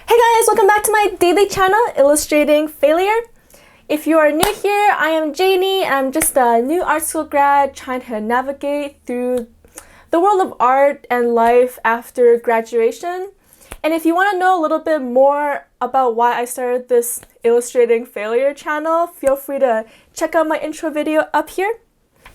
Hey guys, welcome back to my daily channel, Illustrating Failure. If you are new here, I am Janie and I'm just a new art school grad trying to navigate through the world of art and life after graduation. And if you want to know a little bit more about why I started this Illustrating Failure channel, feel free to check out my intro video up here.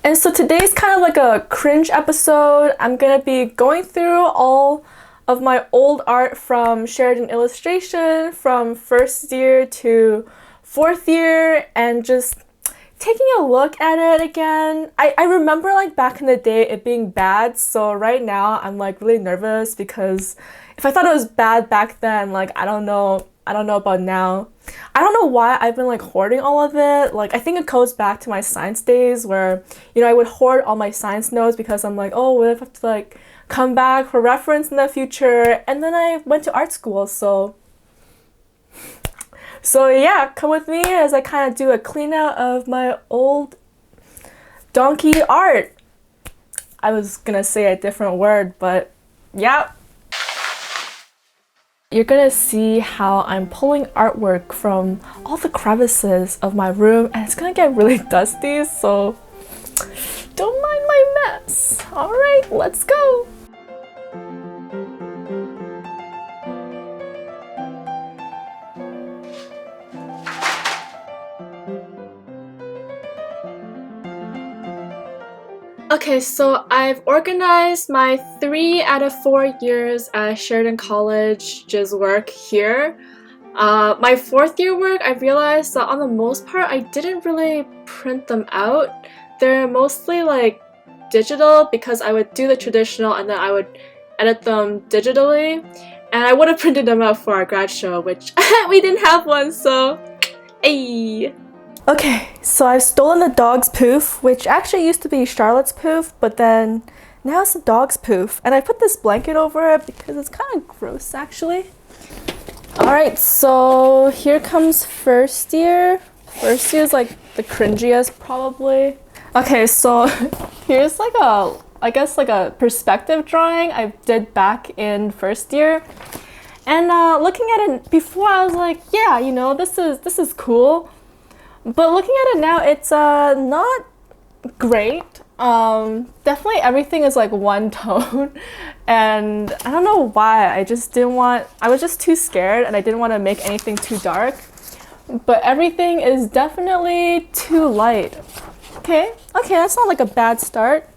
And so today's kind of like a cringe episode. I'm going to be going through all of my old art from Sheridan Illustration from first year to fourth year and just taking a look at it again. I remember like back in the day it being bad, so right now I'm like really nervous because if I thought it was bad back then, like I don't know about now. I don't know why I've been like hoarding all of it. Like I think it goes back to my science days where, you know, I would hoard all my science notes because I'm like, oh, what if I have to like come back for reference in the future? And then I went to art school, so yeah, come with me as I kind of do a clean out of my old donkey art. I was gonna say a different word, but yeah. You're gonna see how I'm pulling artwork from all the crevices of my room and it's gonna get really dusty, so don't mind my mess. Alright, let's go! Okay, so I've organized my 3 out of 4 years at Sheridan College's work here. My 4th year work, I realized that on the most part, I didn't really print them out. They're mostly like digital because I would do the traditional and then I would edit them digitally. And I would have printed them out for our grad show, which we didn't have one, so ayy. Okay, so I've stolen the dog's poof, which actually used to be Charlotte's poof, but then now it's the dog's poof. And I put this blanket over it because it's kind of gross, actually. Alright, so here comes first year. First year is like the cringiest, probably. Okay, so here's like I guess like a perspective drawing I did back in first year. And looking at it before, I was like, yeah, you know, this is cool. But looking at it now, it's not great. Definitely everything is like one tone and I don't know why. I was just too scared and I didn't want to make anything too dark. But everything is definitely too light. Okay, that's not like a bad start.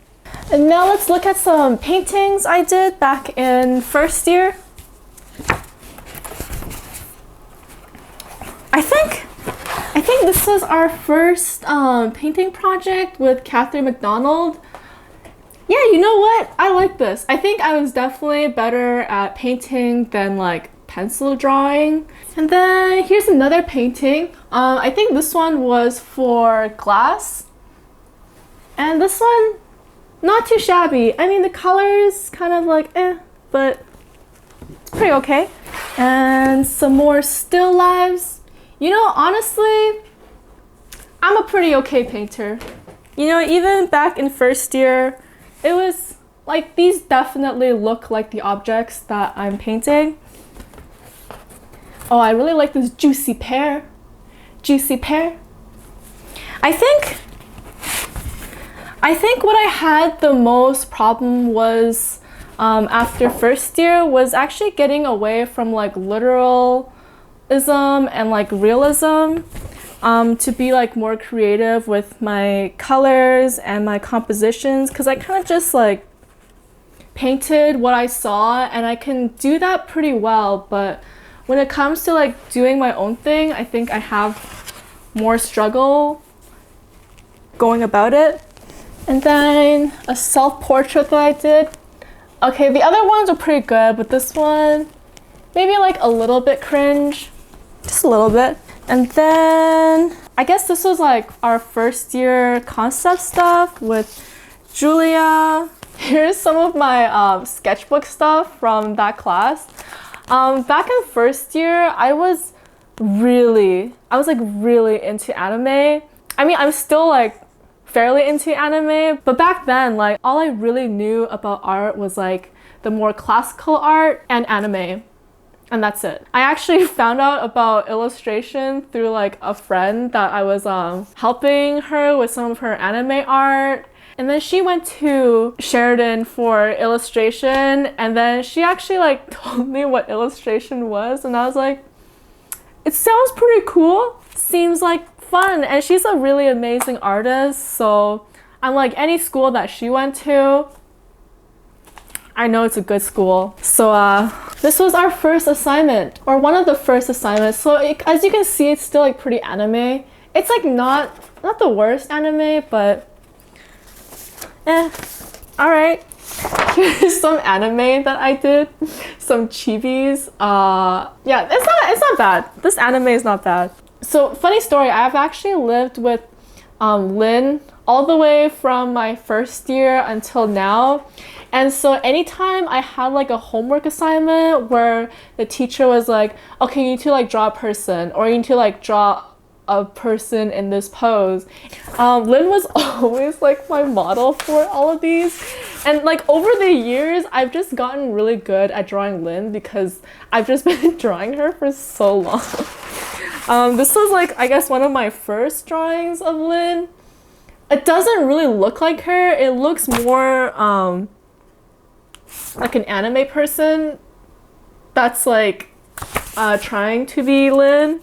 And now let's look at some paintings I did back in first year. I think this was our first painting project with Catherine McDonald. Yeah, you know what? I like this. I think I was definitely better at painting than like pencil drawing. And then here's another painting. I think this one was for glass. And this one, not too shabby. I mean, the colors kind of like but it's pretty okay. And some more still lives. You know, honestly, I'm a pretty okay painter. You know, even back in first year, it was like these definitely look like the objects that I'm painting. Oh, I really like this juicy pear. Juicy pear. I think what I had the most problem was after first year was actually getting away from like literalism and like realism to be like more creative with my colors and my compositions, because I kind of just like painted what I saw and I can do that pretty well, but when it comes to like doing my own thing, I think I have more struggle going about it. And then a self-portrait that I did. Okay, the other ones are pretty good, but this one maybe like a little bit cringe. Just a little bit. And then I guess this was like our first year concept stuff with Julia. Here's some of my sketchbook stuff from that class. Back in first year, I was really into anime. I mean, I'm still like fairly into anime, but back then, like all I really knew about art was like the more classical art and anime. And that's it. I actually found out about illustration through like a friend that I was helping her with some of her anime art. And then she went to Sheridan for illustration, and then she actually like told me what illustration was, and I was like, it sounds pretty cool. Seems like fun. And she's a really amazing artist, so I'm like, any school that she went to, I know it's a good school. So this was our first assignment, or one of the first assignments. So as you can see, it's still like pretty anime. It's like not the worst anime, but alright. Here's some anime that I did, some chibis. Yeah, it's not bad. This anime is not bad. So funny story, I've actually lived with Lynn all the way from my first year until now. And so anytime I had like a homework assignment where the teacher was like, okay, you need to like draw a person, or you need to like draw a person in this pose, Lynn was always like my model for all of these. And like over the years, I've just gotten really good at drawing Lynn because I've just been drawing her for so long. This was like, I guess, one of my first drawings of Lynn. It doesn't really look like her. It looks more like an anime person that's like trying to be Lynn.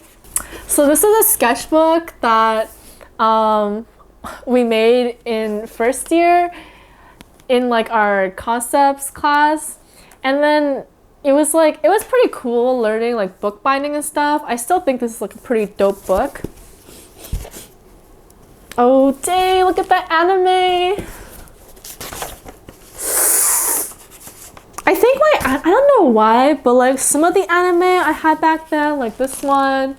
So this is a sketchbook that we made in first year in like our concepts class, and then it was pretty cool learning like bookbinding and stuff. I still think this is like a pretty dope book. Oh dang, look at that anime. I think I don't know why, but like some of the anime I had back then, like this one,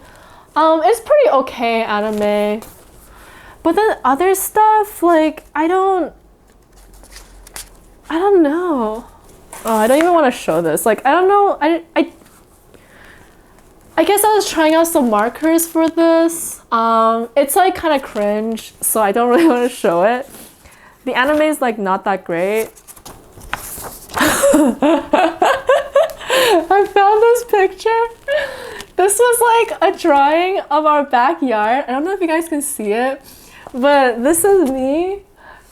it's pretty okay anime. But then other stuff, like I don't know. Oh, I don't even want to show this. Like I don't know. I guess I was trying out some markers for this. It's like kind of cringe, so I don't really want to show it. The anime is like not that great. I found this picture. This was like a drawing of our backyard. I don't know if you guys can see it, but this is me.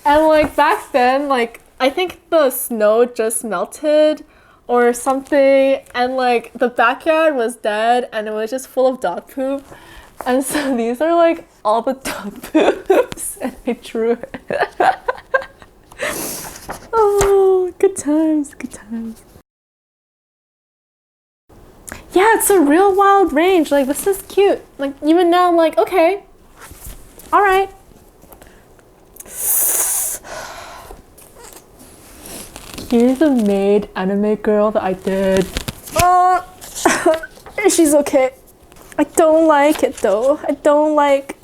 And like back then, like I think the snow just melted or something, and like the backyard was dead and it was just full of dog poop. And so these are like all the dog poops, and I drew it. Oh, good times, good times. Yeah, it's a real wild range. Like, this is cute. Like, even now, I'm like, okay. All right. Here's the maid anime girl that I did. Oh, she's okay. I don't like it, though. I don't like...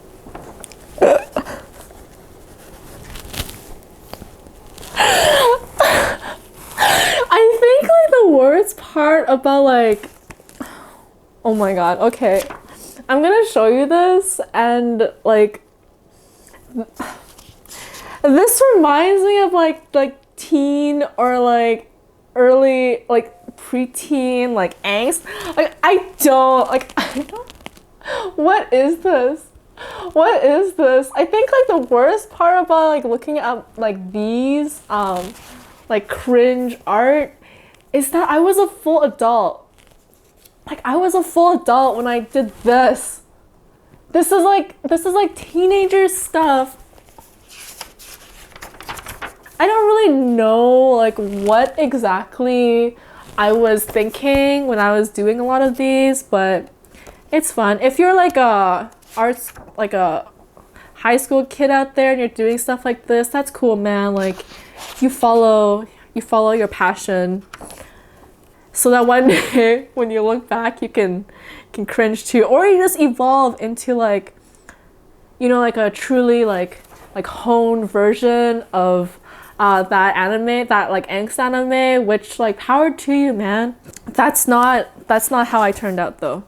I think like the worst part about like, oh my god, okay, I'm gonna show you this, and like this reminds me of like teen or like early like preteen like angst. Like I don't what is this? What is this? I think like the worst part about like looking at like these like cringe art is that I was a full adult. Like I was a full adult when I did this. This is like teenager stuff. I don't really know like what exactly I was thinking when I was doing a lot of these, but it's fun. If you're like a arts, like a high school kid out there and you're doing stuff like this, that's cool, man. Like you follow your passion, so that one day when you look back you can cringe too, or you just evolve into like, you know, like a truly like honed version of that anime, that like angst anime, which like power to you, man. That's not how I turned out though.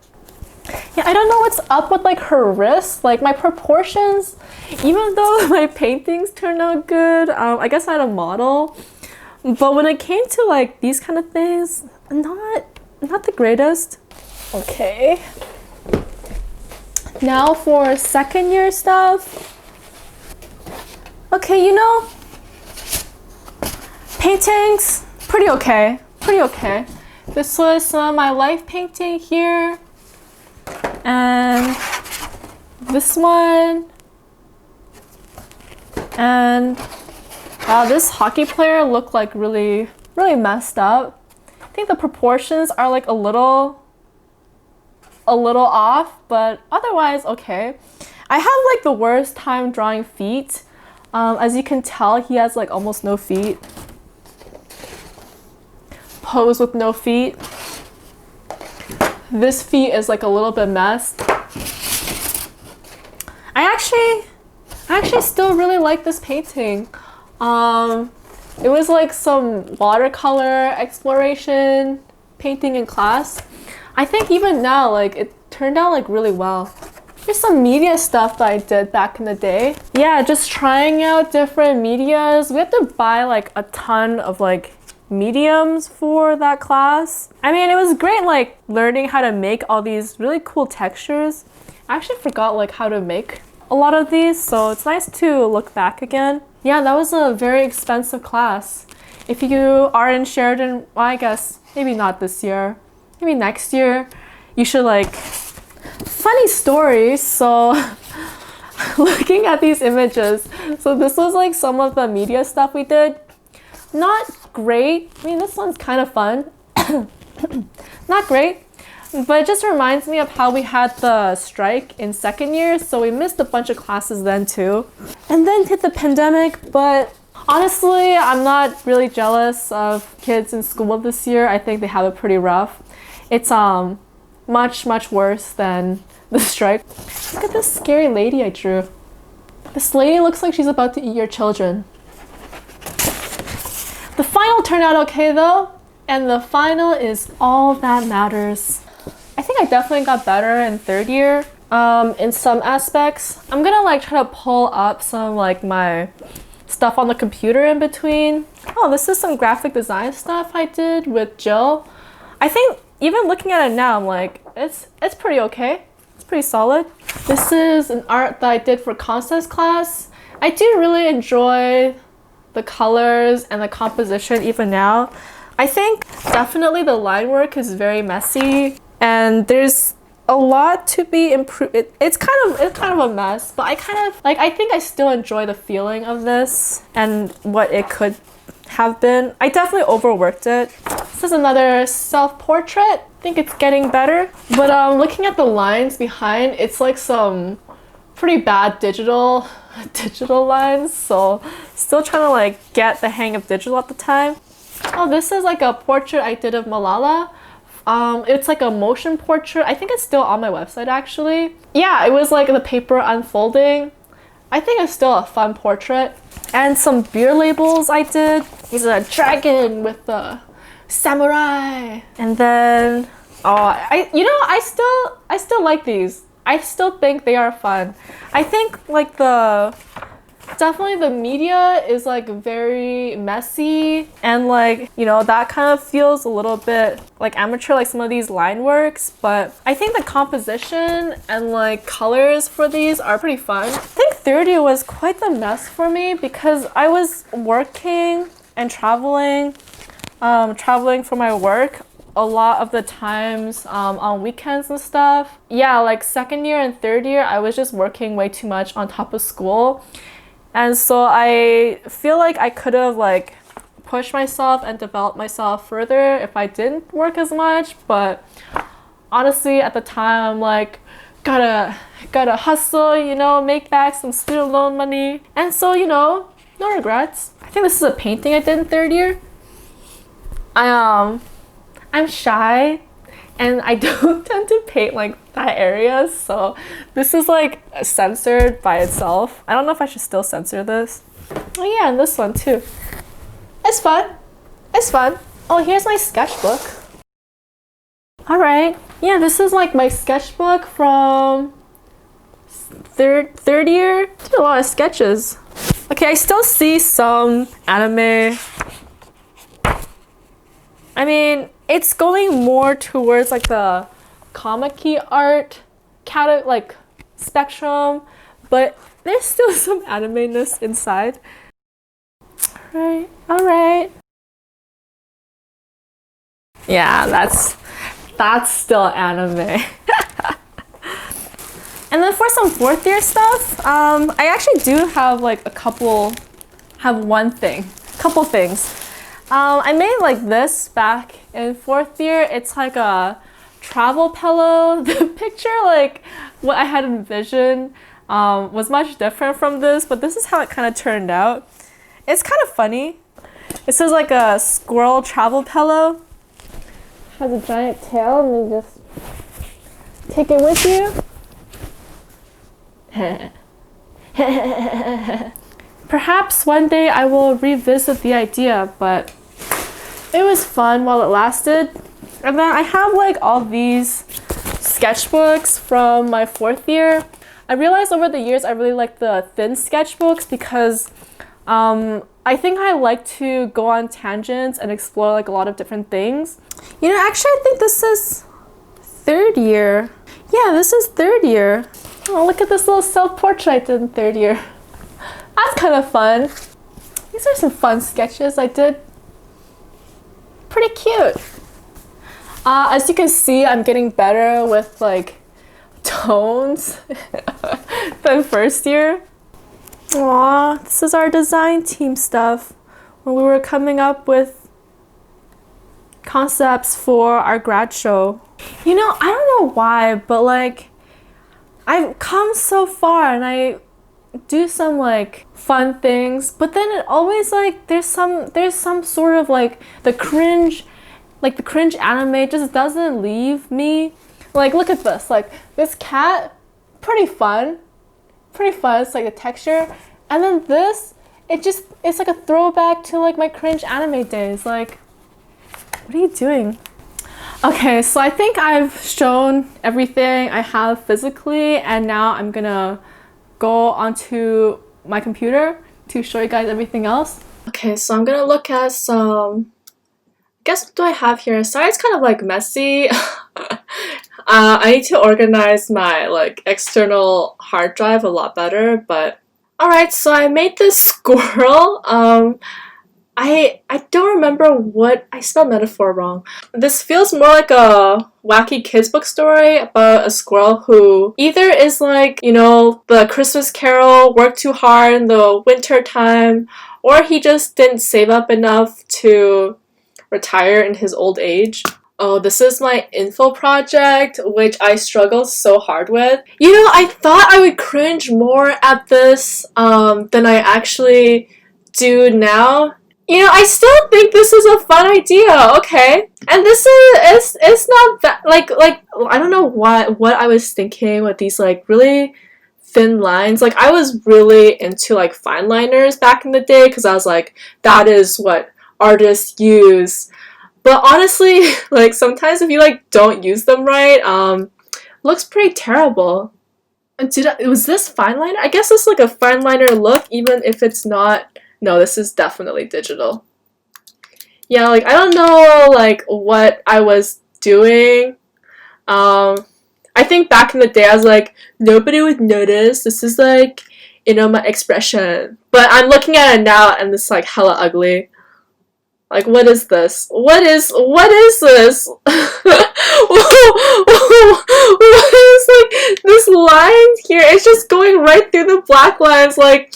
Yeah, I don't know what's up with like her wrists, like my proportions, even though my paintings turned out good, I guess I had a model, but when it came to like these kind of things, not not the greatest. Okay. Now for second year stuff. Okay, you know, paintings, pretty okay. This was some of my life painting here. And this one. And wow, this hockey player looked like really messed up. I think the proportions are like a little off, but otherwise okay. I have like the worst time drawing feet. As you can tell, he has like almost no feet. Pose with no feet. This feet is like a little bit messed. I actually still really like this painting. It was like some watercolor exploration painting in class. I think even now, like, it turned out like really well. There's some media stuff that I did back in the day. Yeah, just trying out different medias. We had to buy like a ton of like mediums for that class. I mean, it was great like learning how to make all these really cool textures. I actually forgot like how to make a lot of these, so it's nice to look back again. Yeah, that was a very expensive class. If you are in Sheridan, well, I guess maybe not this year, maybe next year, you should like, funny stories. So looking at these images, so this was like some of the media stuff we did. Not great. I mean, this one's kind of fun. Not great. But it just reminds me of how we had the strike in second year, so we missed a bunch of classes then too. And then hit the pandemic, but honestly, I'm not really jealous of kids in school this year. I think they have it pretty rough. It's much worse than the strike. Look at this scary lady I drew. This lady looks like she's about to eat your children. The final turned out okay though, and the final is all that matters. I think I definitely got better in third year in some aspects. I'm gonna like try to pull up some like my stuff on the computer in between. Oh, this is some graphic design stuff I did with Jill. I think even looking at it now, I'm like, it's pretty okay. It's pretty solid. This is an art that I did for concepts class. I do really enjoy the colors and the composition even now. I think definitely the line work is very messy. And there's a lot to be improved. It's kind of a mess, but I think I still enjoy the feeling of this and what it could have been. I definitely overworked it. This is another self-portrait. I think it's getting better. But looking at the lines behind, it's like some pretty bad digital lines. So still trying to like get the hang of digital at the time. Oh, this is like a portrait I did of Malala. It's like a motion portrait. I think it's still on my website actually. Yeah, it was like the paper unfolding. I think it's still a fun portrait. And some beer labels I did. He's a dragon with the samurai. And then, I still like these. I still think they are fun. I think like definitely the media is like very messy and like, you know, that kind of feels a little bit like amateur, like some of these line works, but I think the composition and like colors for these are pretty fun. I think third year was quite the mess for me because I was working and traveling for my work a lot of the times on weekends and stuff. Yeah, like second year and third year, I was just working way too much on top of school. And so I feel like I could have like pushed myself and developed myself further if I didn't work as much. But honestly, at the time, I'm like, gotta hustle, you know, make back some student loan money. And so, you know, no regrets. I think this is a painting I did in third year. I'm shy and I don't tend to paint like that area, so this is like censored by itself. I don't know if I should still censor this. Oh yeah, and this one too. It's fun. Oh, here's my sketchbook. Alright, yeah, this is like my sketchbook from third year. Did a lot of sketches. Okay, I still see some anime I mean, it's going more towards like the comic-y art like spectrum, but there's still some anime-ness inside. All right. Yeah, that's still anime. And then for some fourth year stuff, I actually do have like couple things. I made like this back in fourth year. It's like a travel pillow. The picture, like what I had envisioned, was much different from this, but this is how it kind of turned out. It's kind of funny. It says like a squirrel travel pillow. Has a giant tail, and you just take it with you. Perhaps one day I will revisit the idea, but it was fun while it lasted. And then I have like all these sketchbooks from my fourth year. I realized over the years I really like the thin sketchbooks because I think I like to go on tangents and explore like a lot of different things. You know, actually I think this is third year. Yeah, this is third year. Oh, look at this little self-portrait I did in third year. That's kind of fun. These are some fun sketches I did. Pretty cute. As you can see, I'm getting better with like tones than first year. Aw, this is our design team stuff when we were coming up with concepts for our grad show. You know, I don't know why, but like I've come so far and I do some like fun things, but then it always like there's some sort of like the cringe anime just doesn't leave me. Like look at this, like this cat, pretty fun. It's like a texture, and then this, it's like a throwback to like my cringe anime days. Like, what are you doing? Okay, so I think I've shown everything I have physically, and now I'm gonna go onto my computer to show you guys everything else. Okay, so I'm gonna look at some, I guess what do I have here? Sorry, it's kind of like messy. I need to organize my like external hard drive a lot better, but alright, so I made this squirrel. I don't remember what, I spelled metaphor wrong. This feels more like a wacky kids book story about a squirrel who either is like, you know, the Christmas Carol, worked too hard in the winter time, or he just didn't save up enough to retire in his old age. Oh, this is my info project, which I struggled so hard with. You know, I thought I would cringe more at this than I actually do now. You know, I still think this is a fun idea, okay? And this is, it's not that, like, I don't know what I was thinking with these, like, really thin lines. Like, I was really into, like, fine liners back in the day, because I was like, that is what artists use. But honestly, like, sometimes if you, like, don't use them right, looks pretty terrible. And was this fine liner? I guess it's, like, a fine liner look, even if it's not. No, this is definitely digital. Yeah, like, I don't know, like, what I was doing. I think back in the day, I was like, nobody would notice. This is, like, you know, my expression. But I'm looking at it now, and it's, like, hella ugly. Like, what is this? What is this? What is, like, this line here? It's just going right through the black lines, like,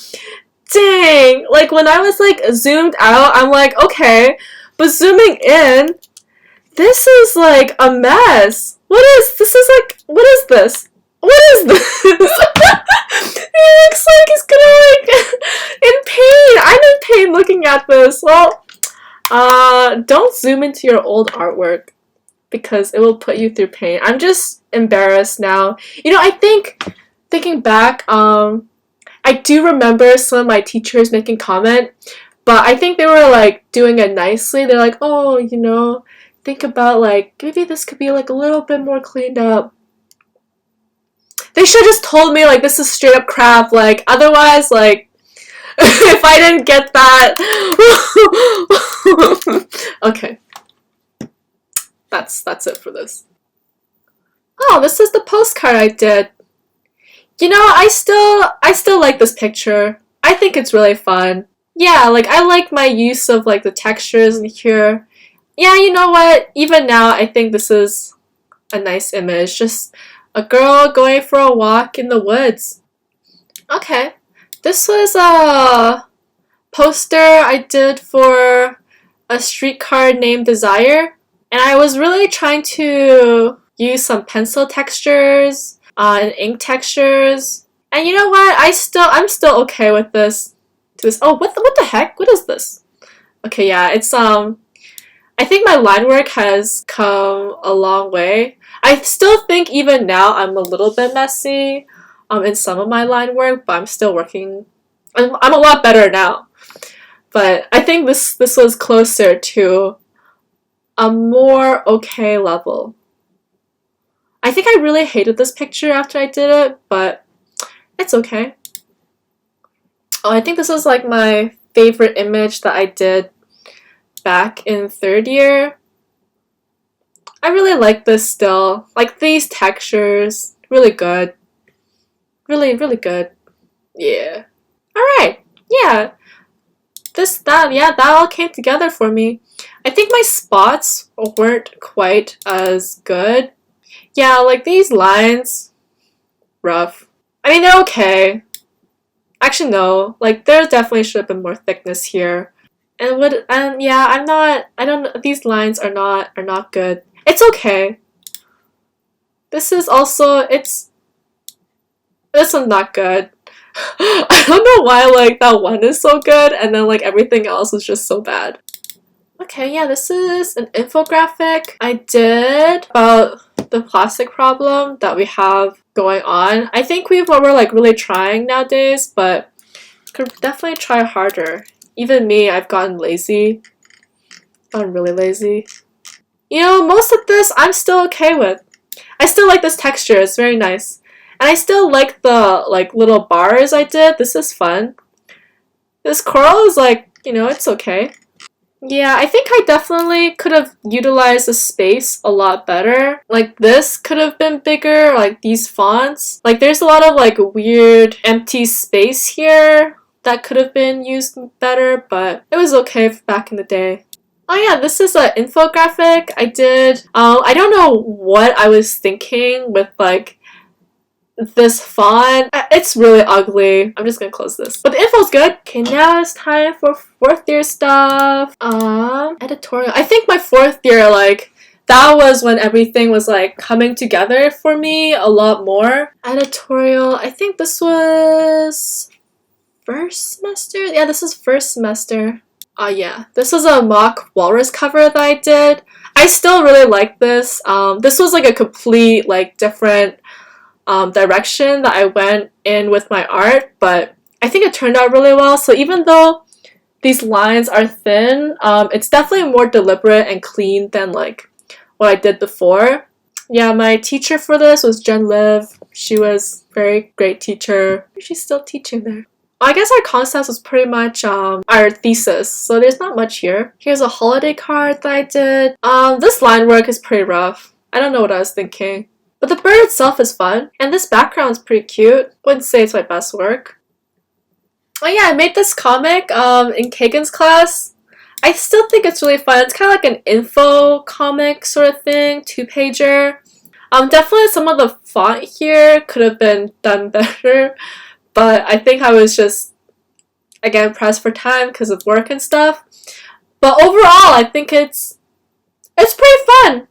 dang, like when I was like zoomed out, I'm like, okay, but zooming in, this is like a mess. What is this? Is like, what is this? What is this? It looks like he's gonna like in pain. I'm in pain looking at this. Well, don't zoom into your old artwork because it will put you through pain. I'm just embarrassed now. You know, I think thinking back, I do remember some of my teachers making comment, but I think they were like doing it nicely. They're like, oh, you know, think about like, maybe this could be like a little bit more cleaned up. They should have just told me like, this is straight up crap. Like, otherwise, like, if I didn't get that. Okay. that's it for this. Oh, this is the postcard I did. You know, I still like this picture. I think it's really fun. Yeah, like I like my use of like the textures in here. Yeah, you know what? Even now, I think this is a nice image. Just a girl going for a walk in the woods. Okay, this was a poster I did for a streetcar named Desire, and I was really trying to use some pencil textures and ink textures. And you know what? I'm still okay with this. Oh, what the heck? What is this? Okay, yeah, it's I think my line work has come a long way. I still think even now I'm a little bit messy in some of my line work, but I'm still working. I'm a lot better now. But I think this was closer to a more okay level. I think I really hated this picture after I did it, but it's okay. Oh, I think this is like my favorite image that I did back in 3rd year. I really like this still. Like these textures, really good. Really, really good. Yeah. Alright, yeah. That all came together for me. I think my spots weren't quite as good. Yeah, like these lines, rough. I mean, they're okay. Actually, no. Like, there definitely should have been more thickness here. And yeah, these lines are not good. It's okay. This is also, this one's not good. I don't know why, like, that one is so good, and then, like, everything else is just so bad. Okay, yeah, this is an infographic I did about the plastic problem that we have going on. I think we're like really trying nowadays, but could definitely try harder. Even me, I've gotten lazy. Gotten really lazy. You know, most of this I'm still okay with. I still like this texture, it's very nice. And I still like the like little bars I did. This is fun. This coral is like, you know, it's okay. Yeah, I think I definitely could have utilized the space a lot better. Like this could have been bigger, like these fonts. Like there's a lot of like weird empty space here that could have been used better, but it was okay back in the day. Oh yeah, this is an infographic I did. I don't know what I was thinking with like this font. It's really ugly. I'm just gonna close this. But the info's good. Okay, now it's time for 4th year stuff. Editorial. I think my 4th year, like, that was when everything was like coming together for me a lot more. Editorial. I think this was 1st semester? Yeah, this is 1st semester. Yeah. This was a mock walrus cover that I did. I still really like this. This was like a complete, like, different direction that I went in with my art, but I think it turned out really well. So even though these lines are thin, it's definitely more deliberate and clean than like what I did before. Yeah, my teacher for this was Jen Liv. She was a very great teacher. She's still teaching there. I guess our concept was pretty much our thesis, so there's not much here. Here's a holiday card that I did. This line work is pretty rough. I don't know what I was thinking. But the bird itself is fun, and this background is pretty cute. Wouldn't say it's my best work. Oh yeah, I made this comic in Kagan's class. I still think it's really fun. It's kind of like an info comic sort of thing, 2-pager. Definitely some of the font here could have been done better, but I think I was just, again, pressed for time because of work and stuff. But overall, I think it's pretty fun.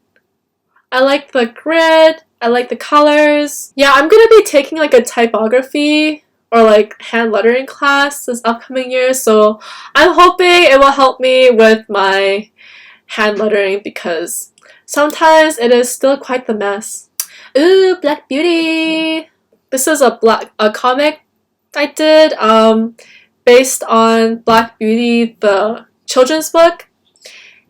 I like the grid. I like the colors. Yeah, I'm gonna be taking like a typography or like hand lettering class this upcoming year, so I'm hoping it will help me with my hand lettering because sometimes it is still quite the mess. Ooh, Black Beauty! This is a comic I did based on Black Beauty, the children's book.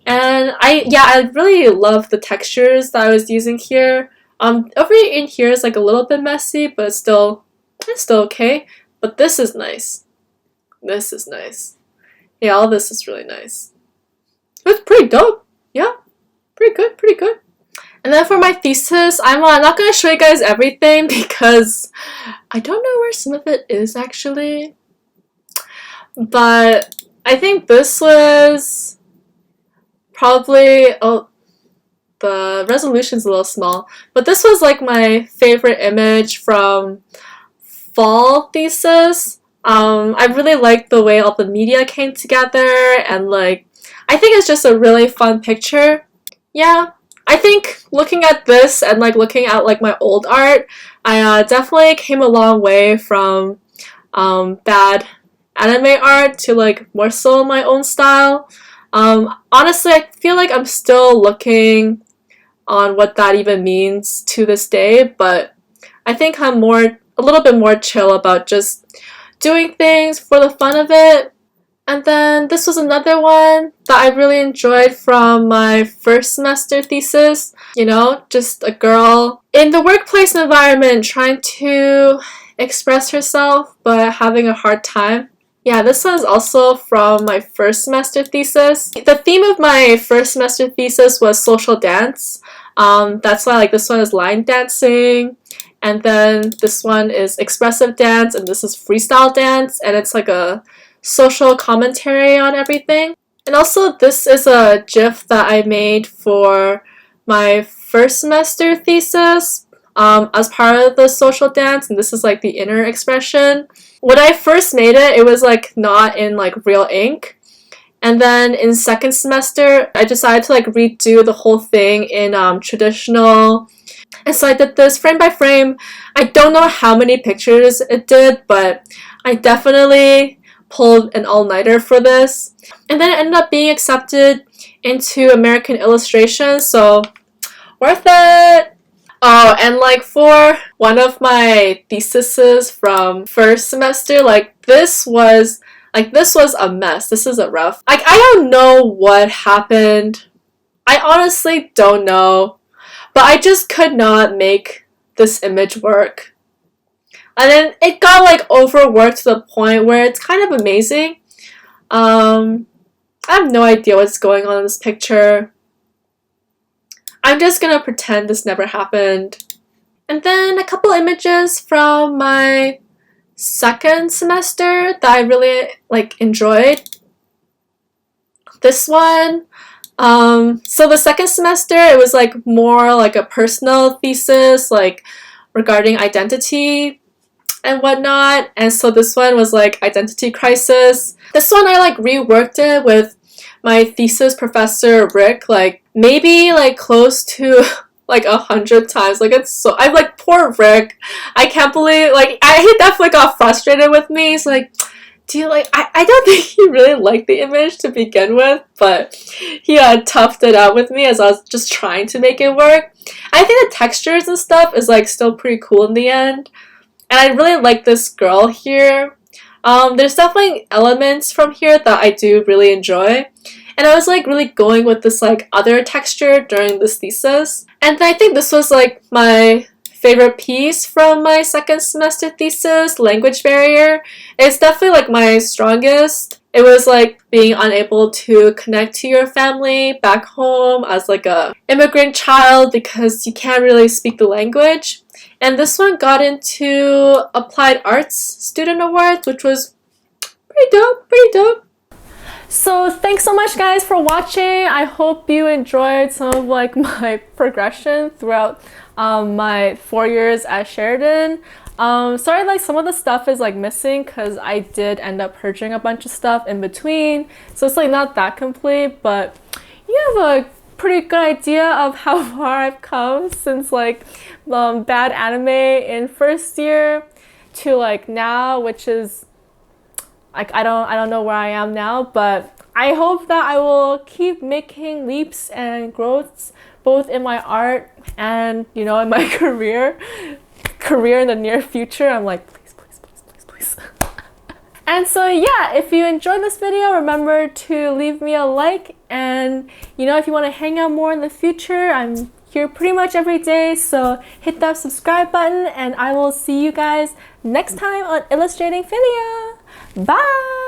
And I really love the textures that I was using here. Over in here is like a little bit messy, but it's still okay. But this is nice. This is nice. Yeah, all this is really nice. It's pretty dope. Yeah. Pretty good, pretty good. And then for my thesis, I'm not going to show you guys everything because I don't know where some of it is actually. But I think this was probably, oh, the resolution's a little small, but this was like my favorite image from fall thesis. I really liked the way all the media came together, and like, I think it's just a really fun picture. Yeah, I think looking at this and like looking at like my old art, I definitely came a long way from bad anime art to like more so my own style. Honestly, I feel like I'm still looking on what that even means to this day, but I think I'm a little bit more chill about just doing things for the fun of it. And then this was another one that I really enjoyed from my first semester thesis. You know, just a girl in the workplace environment trying to express herself but having a hard time. Yeah, this one's also from my first semester thesis. The theme of my first semester thesis was social dance. That's why like this one is line dancing, and then this one is expressive dance, and this is freestyle dance, and it's like a social commentary on everything. And also this is a GIF that I made for my first semester thesis as part of the social dance, and this is like the inner expression. When I first made it, it was like not in like real ink. And then in second semester, I decided to like redo the whole thing in traditional. And so I did this frame by frame. I don't know how many pictures it did, but I definitely pulled an all-nighter for this. And then it ended up being accepted into American Illustration, so worth it! Oh, and like for one of my theses from first semester, like this was a mess. This is a rough. Like I don't know what happened. I honestly don't know. But I just could not make this image work. And then it got like overworked to the point where it's kind of amazing. I have no idea what's going on in this picture. I'm just gonna pretend this never happened. And then a couple images from my second semester that I really like enjoyed. This one. So the second semester it was like more like a personal thesis, like regarding identity and whatnot. And so this one was like identity crisis. This one I like reworked it with my thesis professor Rick, like maybe like close to like 100 times. Like it's so, I'm like, poor Rick. I can't believe, like he definitely got frustrated with me. He's like, do you like, I don't think he really liked the image to begin with, but he toughed it out with me as I was just trying to make it work. I think the textures and stuff is like still pretty cool in the end. And I really like this girl here. There's definitely elements from here that I do really enjoy. And I was like really going with this like other texture during this thesis. And I think this was like my favorite piece from my second semester thesis, language barrier. It's definitely like my strongest. It was like being unable to connect to your family back home as like a immigrant child because you can't really speak the language. And this one got into Applied Arts Student Awards, which was pretty dope, pretty dope. So thanks so much guys for watching. I hope you enjoyed some of like my progression throughout my 4 years at Sheridan. Sorry like some of the stuff is like missing because I did end up purging a bunch of stuff in between, so it's like not that complete, but you have a pretty good idea of how far I've come since like bad anime in first year to like now, which is like I don't know where I am now, but I hope that I will keep making leaps and growths both in my art and, you know, in my career in the near future. I'm like, please, please, please, please, please. And so yeah, if you enjoyed this video, remember to leave me a like, and you know, if you want to hang out more in the future, I'm here pretty much every day, so hit that subscribe button and I will see you guys next time on Illustrating Failurrreeeee. Bye!